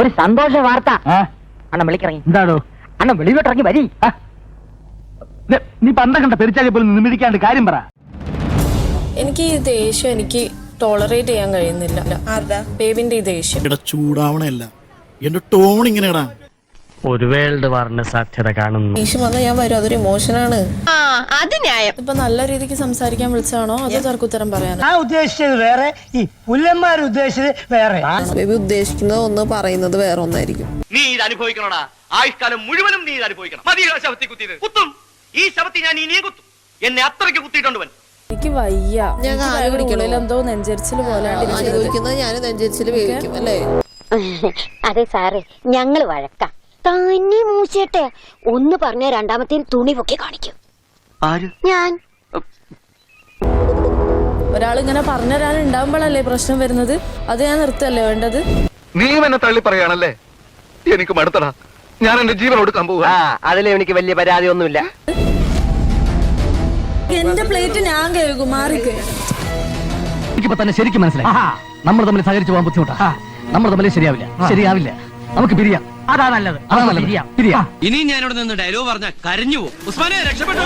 ഒരു സന്തോഷ വാർത്ത. അണ്ണൻ വിളിക്കിറങ്ങി. എന്താണോ അണ്ണൻ വെളിയിലോട്ടിറങ്ങി വരി. നീ പണ്ട കണ്ട പെരിച്ചാലി പോലും നിമിടിക്കാണ്ട് കാര്യം പറ. എനിക്ക് ഈ ദേഷ്യം എനിക്ക് ടോളറേറ്റ് ചെയ്യാൻ കഴിയുന്നില്ല. ആരുടെ ബേബിന്റെ ഈ ദേഷ്യം. ചൂടാവണല്ല, എന്റെ ടോൺ ഇങ്ങനെയാടാ. ഒരു വേൾഡ് വാറിന് സാധ്യത കാണുന്നു. ദേഷ്യം വന്നാൽ ഞാൻ വരും, അതൊരു ഇമോഷനാണ്. ഇപ്പൊ നല്ല രീതിക്ക് സംസാരിക്കാൻ വിളിച്ചാണോ അതോ തർക്കുത്തരം പറയാനോ? ഞാൻ ഉദ്ദേശിച്ചത് വേറെ, ഈ പുല്ലന്മാർ ഉദ്ദേശിച്ചത് വേറെ. ബേബി ഉദ്ദേശിക്കുന്നത് ഒന്ന്, പറയുന്നത് വേറെ ഒന്നായിരിക്കും. നീ ഇത് അനുഭവിക്കണോടാ, ആയുഷ്കാലം മുഴുവനും നീ ഇത് അനുഭവിക്കണം. മതി ശവത്തി കുത്തിയത്. കുത്തും, ഈ ശവത്തി ഞാൻ ഇനിയും കുത്തും. എന്നെ അത്രയ്ക്ക് കുത്തിയിട്ടുണ്ട്. എനിക്ക് വയ്യ. ഞാൻ എന്തോ നെഞ്ചരിച്ചിൽ പോലെ അനുഭവിക്കുന്നത്. ഞാൻ നെഞ്ചരിച്ചിൽ വേവിക്കും അല്ലേ? അതെ സാറേ, ഞങ്ങള് വഴക്കാം. തന്നെ മൂച്ചേട്ടെ ഒന്ന് പറഞ്ഞ രണ്ടാമത്തെ തുണി പൊക്കി കാണിക്കും. ഞാൻ ഒരാളിങ്ങനെ പറഞ്ഞൊരാൾ ഉണ്ടാകുമ്പോഴല്ലേ പ്രശ്നം വരുന്നത്. അത് ഞാൻ നിർത്തല്ലേ വേണ്ടത്. നീ എന്നെ തള്ളി പറയാണല്ലേ? എനിക്ക് മടുത്തടാ, ഞാൻ എന്റെ ജീവൻ കൊടുക്കാൻ പോവുക. അതിൽ എനിക്ക് വലിയ പരാതി ഒന്നുമില്ല. എന്റെ പ്ലേറ്റ് ഞാൻ കഴുകും, മാറിക്ക്. എനിക്കിപ്പോ തന്നെ ശരിക്കും മനസ്സിലായി, നമ്മൾ തമ്മിൽ സഹകരിച്ചു പോകാൻ ബുദ്ധിമുട്ടാ. നമ്മൾ തമ്മിൽ ശരിയാവില്ല. നമുക്ക് പിരിയാം. അതാ നല്ലത്. പിരിയാം. ഇനി ഞാനിവിടെ നിന്ന് ഡയലോഗ് പറഞ്ഞ കരഞ്ഞു പോകും. ഉസ്മാനെ രക്ഷപ്പെട്ടോ.